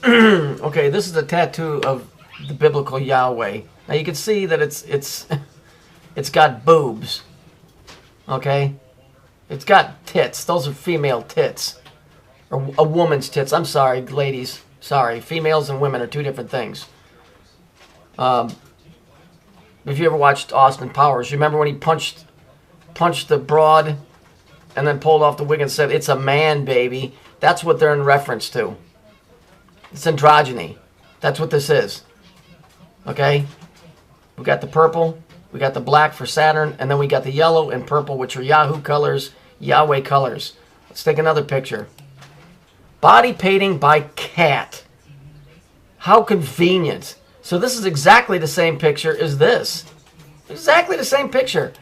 Okay, this is a tattoo of the biblical Yahweh. Now you can see that it's got boobs. Okay? It's got tits. Those are female tits. Or a woman's tits. I'm sorry, ladies. Sorry. Females and women are two different things. If you ever watched Austin Powers, you remember when he punched the broad and then pulled off the wig and said, "It's a man, baby." That's what they're in reference to. It's androgyny. That's what this is. Okay? We got the purple, we got the black for Saturn, and then we got the yellow and purple, which are Yahoo colors, Yahweh colors. Let's take another picture. Body painting by cat. How convenient. So this is exactly the same picture as this. Exactly the same picture.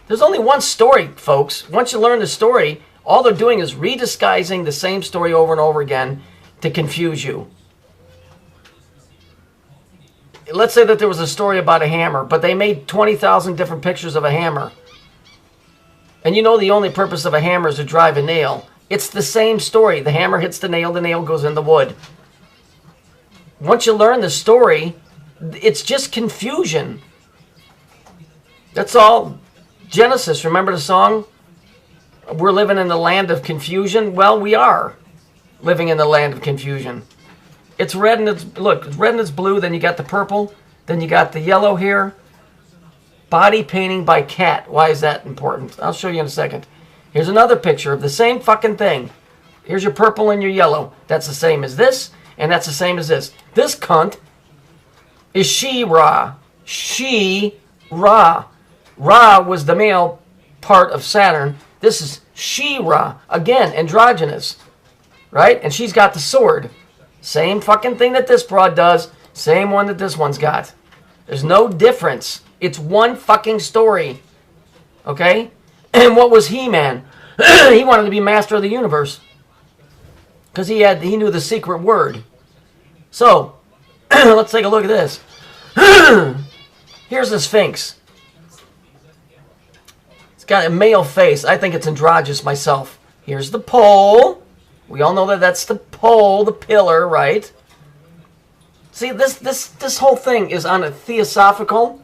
There's only one story, folks. Once you learn the story, all they're doing is redisguising the same story over and over again to confuse you. Let's say that there was a story about a hammer, but they made 20,000 different pictures of a hammer. And you know the only purpose of a hammer is to drive a nail. It's the same story. The hammer hits the nail goes in the wood. Once you learn the story, it's just confusion. That's all. Genesis, remember the song? We're living in the land of confusion. Well, we are living in the land of confusion. It's red and it's, look, it's red and it's blue. Then you got the purple. Then you got the yellow here. Body painting by cat. Why is that important? I'll show you in a second. Here's another picture of the same fucking thing. Here's your purple and your yellow. That's the same as this, and that's the same as this. This cunt is She-Ra. She-Ra. Ra was the male part of Saturn. This is She-Ra. Again, androgynous. Right? And she's got the sword. Same fucking thing that this broad does. Same one that this one's got. There's no difference. It's one fucking story. Okay? And what was He-Man? He wanted to be master of the universe. Because he knew the secret word. So, let's take a look at this. Here's the Sphinx. It's got a male face. I think it's androgynous myself. Here's the pole. We all know that that's the pole, the pillar, right? See, this whole thing is on a theosophical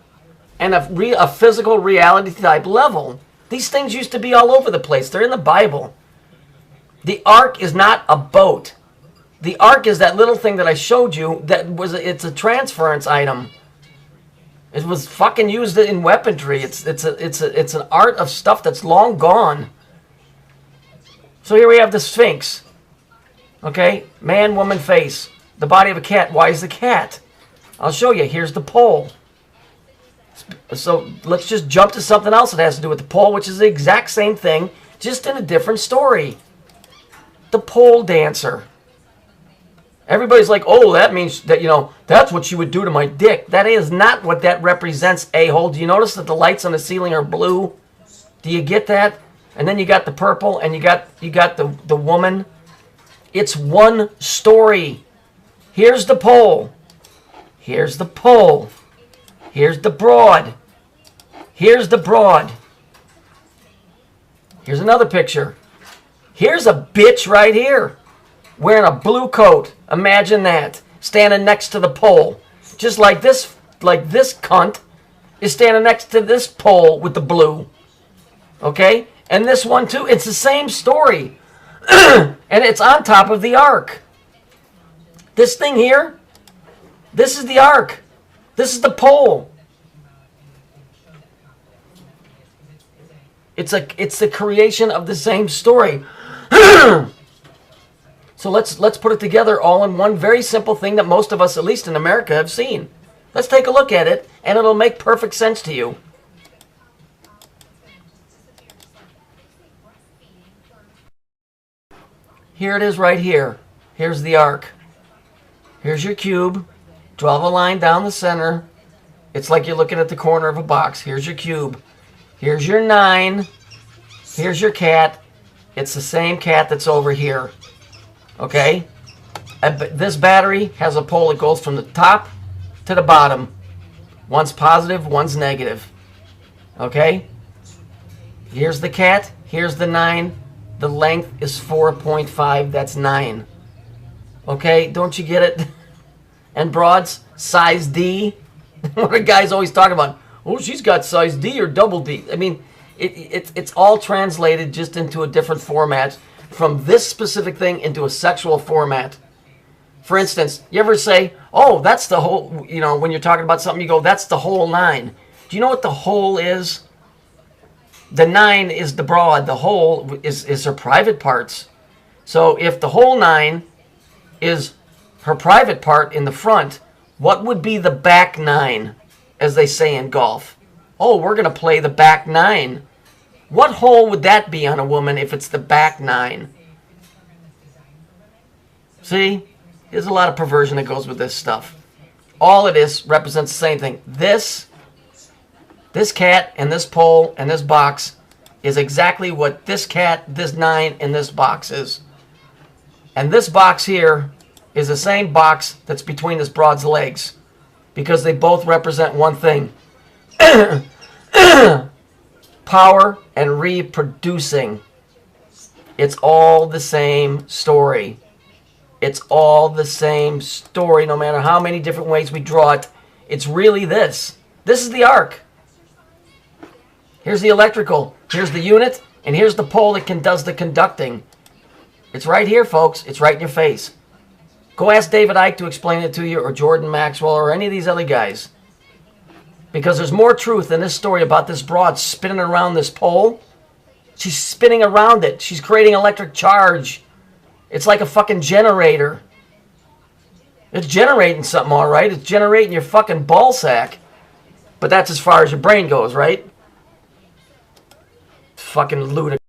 and a physical reality type level. These things used to be all over the place. They're in the Bible. The ark is not a boat. The ark is that little thing that I showed you it's a transference item. It was fucking used in weaponry. It's an art of stuff that's long gone. So here we have the Sphinx. Okay? Man, woman, face. The body of a cat. Why is the cat? I'll show you. Here's the pole. So let's just jump to something else that has to do with the pole, which is the exact same thing, just in a different story. The pole dancer. Everybody's like, oh, that means that, that's what she would do to my dick. That is not what that represents, a-hole. Do you notice that the lights on the ceiling are blue? Do you get that? And then you got the purple, and you got the woman. It's one story. Here's the pole. Here's the pole. Here's the broad. Here's the broad. Here's another picture. Here's a bitch right here. Wearing a blue coat. Imagine that. Standing next to the pole. Just like this cunt is standing next to this pole with the blue. Okay? And this one too. It's the same story. And it's on top of the ark. This thing here, this is the ark. This is the pole. It's the creation of the same story. So let's put it together all in one very simple thing that most of us, at least in America, have seen. Let's take a look at it, and it'll make perfect sense to you. Here it is right here. Here's the ark. Here's your cube. Draw the line down the center. It's like you're looking at the corner of a box. Here's your cube. Here's your 9. Here's your cat. It's the same cat that's over here. Okay? This battery has a pole that goes from the top to the bottom. One's positive, one's negative. Okay? Here's the cat. Here's the 9. The length is 4.5. That's 9. Okay, don't you get it? And broads, size D. What are guys always talking about? Oh, she's got size D or double D. I mean, it's all translated just into a different format from this specific thing into a sexual format. For instance, you ever say, oh, that's the whole, you know, when you're talking about something, you go, that's the whole 9. Do you know what the whole is? The 9 is the broad. The whole is her private parts. So if the whole 9 is her private part in the front, what would be the back 9, as they say in golf? Oh, we're going to play the back 9. What hole would that be on a woman if it's the back 9? See? There's a lot of perversion that goes with this stuff. All it is represents the same thing. This cat and this pole and this box is exactly what this cat, this 9, and this box is. And this box here is the same box that's between this broad's legs, because they both represent one thing. Power and reproducing. It's all the same story. It's all the same story, no matter how many different ways we draw it. It's really this. This is the arc. Here's the electrical. Here's the unit. And here's the pole that does the conducting. It's right here, folks. It's right in your face. Go ask David Icke to explain it to you, or Jordan Maxwell, or any of these other guys. Because there's more truth in this story about this broad spinning around this pole. She's spinning around it. She's creating electric charge. It's like a fucking generator. It's generating something, all right. It's generating your fucking ball sack. But that's as far as your brain goes, right? Fucking ludicrous.